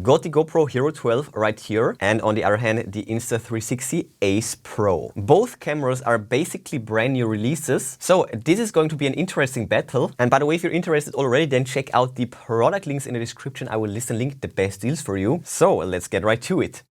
Got the GoPro Hero 12 right here, and on the other hand, the Insta360 Ace Pro. Both cameras are basically brand new releases, so this is going to be an interesting battle. And by the way, if you're interested already, then check out the product links in the description. I will list and link the best deals for you. So let's get right to it.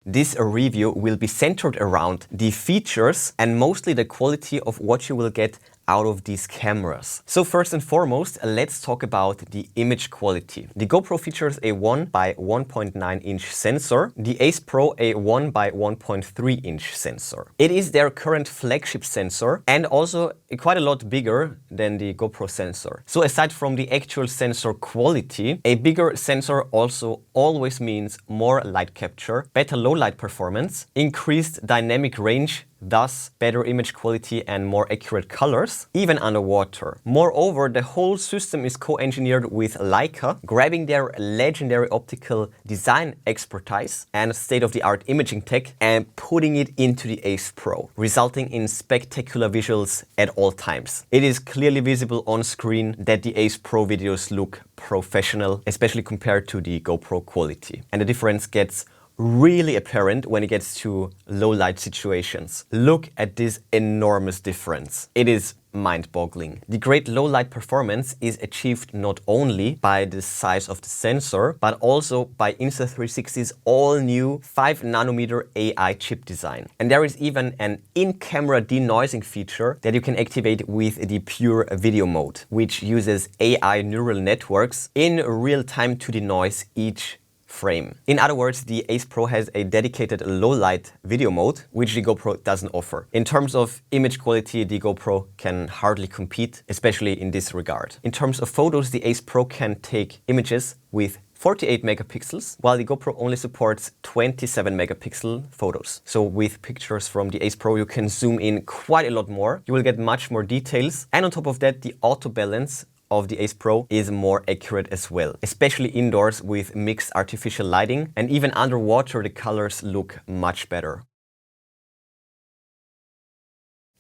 This review will be centered around the features and mostly the quality of what you will get out of these cameras. So first and foremost, let's talk about the image quality. The GoPro features a 1 by 1.9 inch sensor, the Ace Pro a 1 by 1.3 inch sensor. It is their current flagship sensor and also quite a lot bigger than the GoPro sensor. So aside from the actual sensor quality, a bigger sensor also always means more light capture, better low light performance, increased dynamic range, thus better image quality and more accurate colors, even underwater. Moreover, the whole system is co-engineered with Leica, grabbing their legendary optical design expertise and state-of-the-art imaging tech and putting it into the Ace Pro, resulting in spectacular visuals at all times. It is clearly visible on screen that the Ace Pro videos look professional, especially compared to the GoPro quality. And the difference gets really apparent when it gets to low light situations. Look at this enormous difference. It is mind-boggling. The great low light performance is achieved not only by the size of the sensor, but also by Insta360's all-new 5nm AI chip design. And there is even an in-camera denoising feature that you can activate with the pure video mode, which uses AI neural networks in real time to denoise each frame. In other words, the Ace Pro has a dedicated low light video mode, which the GoPro doesn't offer. In terms of image quality, the GoPro can hardly compete, especially in this regard. In terms of photos, the Ace Pro can take images with 48 megapixels, while the GoPro only supports 27 megapixel photos. So with pictures from the Ace Pro, you can zoom in quite a lot more. You will get much more details. And on top of that, the auto balance of the Ace Pro is more accurate as well, especially indoors with mixed artificial lighting, and even underwater the colors look much better.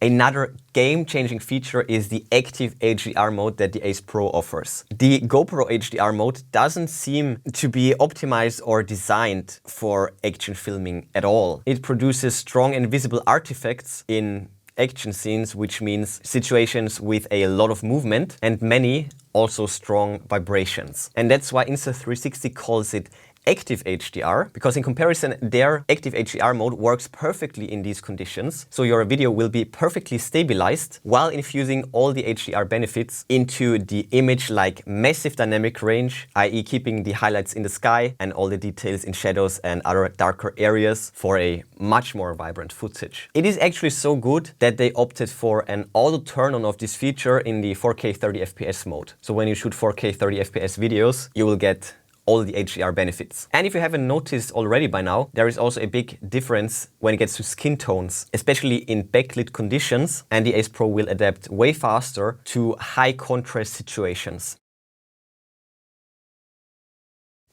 Another game-changing feature is the active HDR mode that the Ace Pro offers. The GoPro HDR mode doesn't seem to be optimized or designed for action filming at all. It produces strong and visible artifacts in action scenes, which means situations with a lot of movement and many also strong vibrations. And that's why Insta360 calls it active HDR, because in comparison, their active HDR mode works perfectly in these conditions. So your video will be perfectly stabilized while infusing all the HDR benefits into the image, like massive dynamic range, i.e. keeping the highlights in the sky and all the details in shadows and other darker areas for a much more vibrant footage. It is actually so good that they opted for an auto turn on of this feature in the 4K 30 FPS mode. So when you shoot 4K 30 FPS videos, you will get all the HDR benefits. And if you haven't noticed already by now, there is also a big difference when it gets to skin tones, especially in backlit conditions, and the Ace Pro will adapt way faster to high contrast situations.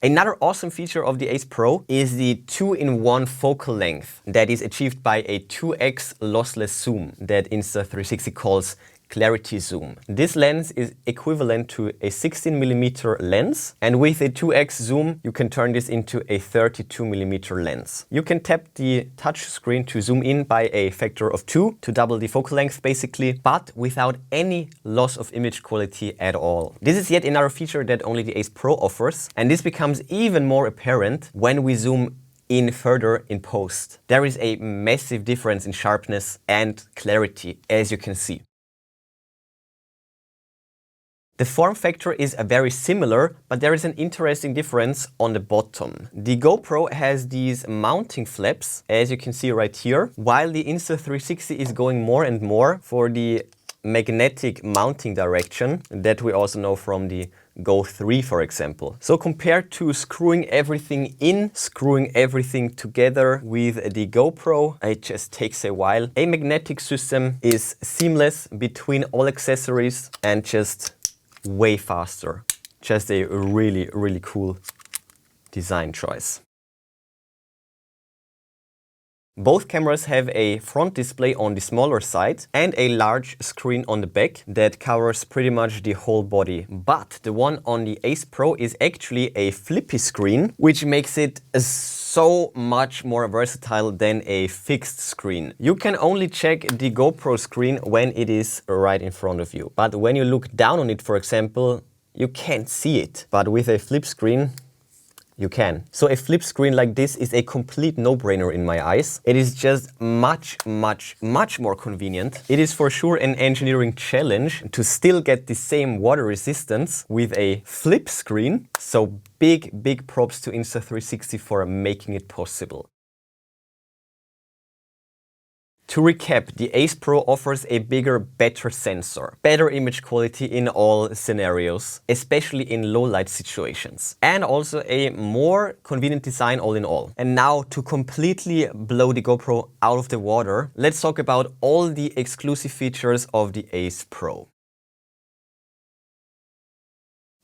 Another awesome feature of the Ace Pro is the 2-in-1 focal length that is achieved by a 2x lossless zoom that Insta360 calls clarity zoom. This lens is equivalent to a 16mm lens, and with a 2x zoom you can turn this into a 32mm lens. You can tap the touch screen to zoom in by a factor of 2 to double the focal length basically, but without any loss of image quality at all. This is yet another feature that only the Ace Pro offers, and this becomes even more apparent when we zoom in further in post. There is a massive difference in sharpness and clarity, as you can see. The form factor is very similar, but there is an interesting difference on the bottom. The GoPro has these mounting flaps, as you can see right here, while the Insta360 is going more and more for the magnetic mounting direction that we also know from the Go 3, for example. So compared to screwing everything in, screwing everything together with the GoPro, it just takes a while. A magnetic system is seamless between all accessories and just way faster. Just a really, really cool design choice. Both cameras have a front display on the smaller side and a large screen on the back that covers pretty much the whole body. But the one on the Ace Pro is actually a flippy screen, which makes it so much more versatile than a fixed screen. You can only check the GoPro screen when it is right in front of you. But when you look down on it, for example, you can't see it. But with a flip screen, you can. So a flip screen like this is a complete no-brainer in my eyes. It is just much more convenient. It is for sure an engineering challenge to still get the same water resistance with a flip screen. So big props to Insta360 for making it possible. To recap, the Ace Pro offers a bigger, better sensor, better image quality in all scenarios, especially in low light situations, and also a more convenient design all in all. And now, to completely blow the GoPro out of the water, let's talk about all the exclusive features of the Ace Pro.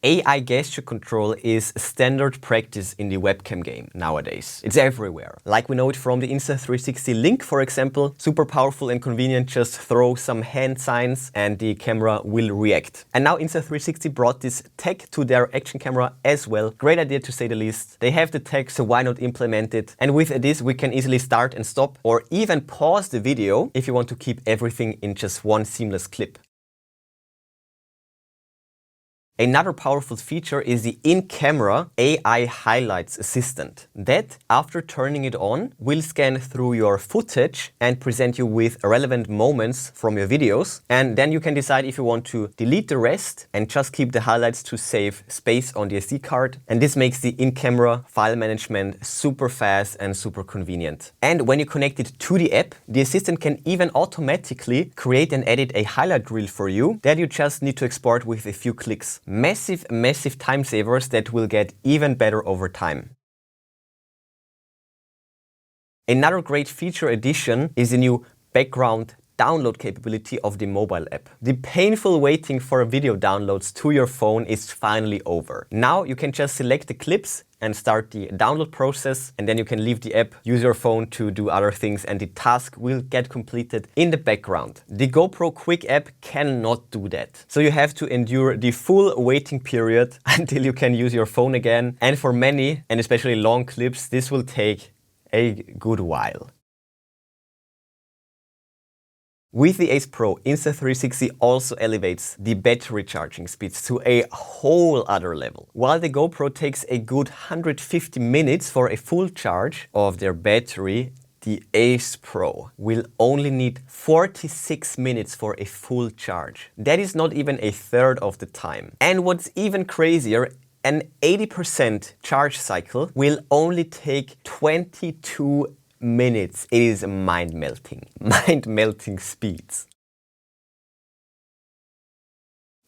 AI gesture control is standard practice in the webcam game nowadays. It's everywhere. Like we know it from the Insta360 Link, for example. Super powerful and convenient, just throw some hand signs and the camera will react. And now Insta360 brought this tech to their action camera as well. Great idea to say the least. They have the tech, so why not implement it? And with this we can easily start and stop or even pause the video if you want to keep everything in just one seamless clip. Another powerful feature is the in-camera AI highlights assistant that, after turning it on, will scan through your footage and present you with relevant moments from your videos. And then you can decide if you want to delete the rest and just keep the highlights to save space on the SD card. And this makes the in-camera file management super fast and super convenient. And when you connect it to the app, the assistant can even automatically create and edit a highlight reel for you that you just need to export with a few clicks. Massive time savers that will get even better over time. Another great feature addition is the new background download capability of the mobile app. The painful waiting for video downloads to your phone is finally over. Now you can just select the clips and start the download process, and then you can leave the app, use your phone to do other things, and the task will get completed in the background. The GoPro Quick app cannot do that. So you have to endure the full waiting period until you can use your phone again. And for many, and especially long clips, this will take a good while. With the Ace Pro, Insta360 also elevates the battery charging speeds to a whole other level. While the GoPro takes a good 150 minutes for a full charge of their battery, the Ace Pro will only need 46 minutes for a full charge. That is not even a third of the time. And what's even crazier, an 80% charge cycle will only take 22 minutes. It is mind-melting speeds.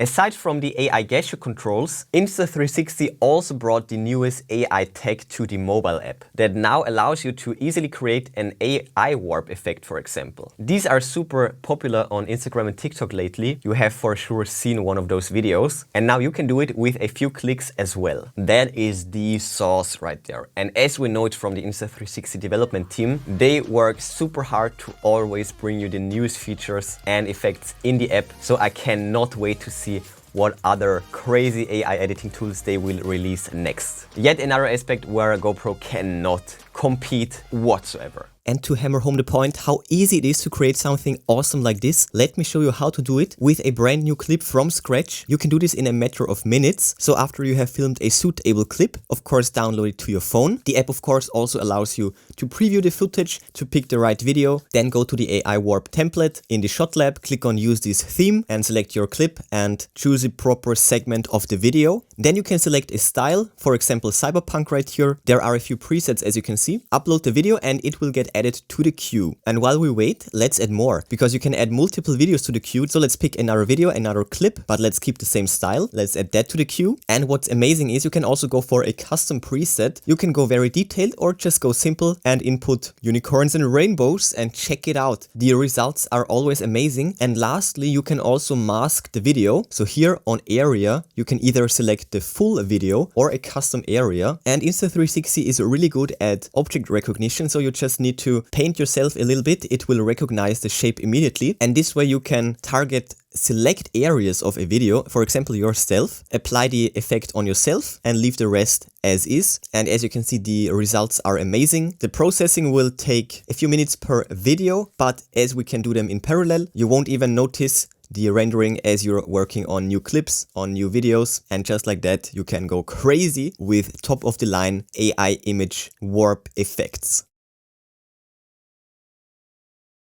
Aside from the AI gesture controls, Insta360 also brought the newest AI tech to the mobile app that now allows you to easily create an AI warp effect, for example. These are super popular on Instagram and TikTok lately. You have for sure seen one of those videos, and now you can do it with a few clicks as well. That is the sauce right there. And as we know it from the Insta360 development team, they work super hard to always bring you the newest features and effects in the app, so I cannot wait to see what other crazy AI editing tools they will release next. Yet another aspect where GoPro cannot compete whatsoever. And to hammer home the point how easy it is to create something awesome like this, let me show you how to do it with a brand new clip from scratch. You can do this in a matter of minutes. So after you have filmed a suitable clip, of course download it to your phone. The app of course also allows you to preview the footage, to pick the right video, then go to the AI Warp template in the shot lab, click on use this theme and select your clip and choose a proper segment of the video. Then you can select a style, for example cyberpunk right here. There are a few presets as you can see. Upload the video and it will get added to the queue. And while we wait, let's add more, because you can add multiple videos to the queue. So let's pick another video, another clip, but let's keep the same style. Let's add that to the queue. And what's amazing is you can also go for a custom preset. You can go very detailed or just go simple and input unicorns and rainbows and check it out. The results are always amazing. And lastly, you can also mask the video. So here on area, you can either select select the full video or a custom area. And Insta360 is really good at object recognition, so you just need to paint yourself a little bit. It will recognize the shape immediately, and this way you can target select areas of a video, for example yourself, apply the effect on yourself and leave the rest as is. And as you can see, the results are amazing. The processing will take a few minutes per video, but as we can do them in parallel, you won't even notice the rendering as you're working on new clips, on new videos, and just like that you can go crazy with top of the line AI image warp effects.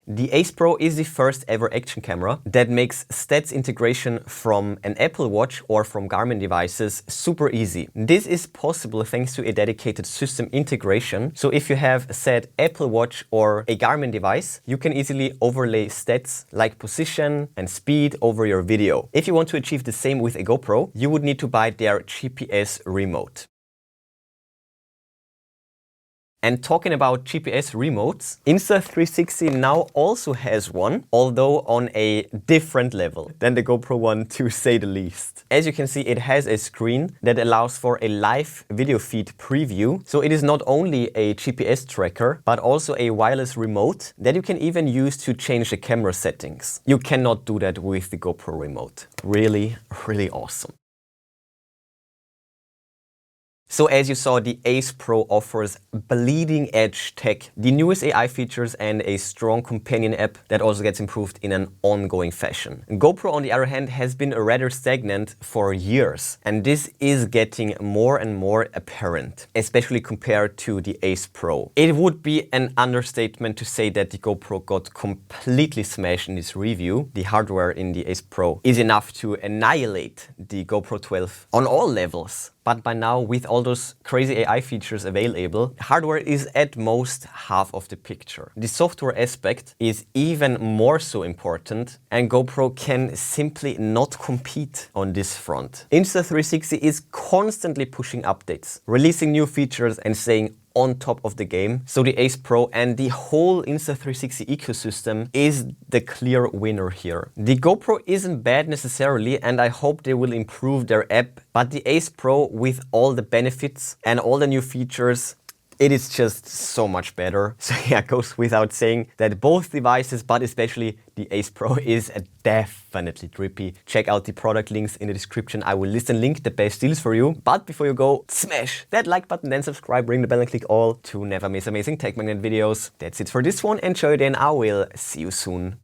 The Ace Pro is the first ever action camera that makes stats integration from an Apple Watch or from Garmin devices super easy. This is possible thanks to a dedicated system integration. So if you have a said Apple Watch or a Garmin device, you can easily overlay stats like position and speed over your video. If you want to achieve the same with a GoPro, you would need to buy their GPS remote. And talking about GPS remotes, Insta360 now also has one, although on a different level than the GoPro one, to say the least. As you can see, it has a screen that allows for a live video feed preview. So it is not only a GPS tracker, but also a wireless remote that you can even use to change the camera settings. You cannot do that with the GoPro remote. Really, really awesome. So as you saw, the Ace Pro offers bleeding edge tech, the newest AI features and a strong companion app that also gets improved in an ongoing fashion. GoPro, on the other hand, has been rather stagnant for years, and this is getting more and more apparent, especially compared to the Ace Pro. It would be an understatement to say that the GoPro got completely smashed in this review. The hardware in the Ace Pro is enough to annihilate the GoPro 12 on all levels. But by now, with all those crazy AI features available, hardware is at most half of the picture. The software aspect is even more so important, and GoPro can simply not compete on this front. Insta360 is constantly pushing updates, releasing new features and staying on top of the game. So the Ace Pro and the whole Insta360 ecosystem is the clear winner here. The GoPro isn't bad necessarily, and I hope they will improve their app, but the Ace Pro, with all the benefits and all the new features, it is just so much better. So yeah, it goes without saying that both devices, but especially the Ace Pro, is definitely trippy. Check out the product links in the description. I will list and link the best deals for you. But before you go, smash that like button, then subscribe, ring the bell and click all to never miss amazing tech magnet videos. That's it for this one. Enjoy it, and I will see you soon.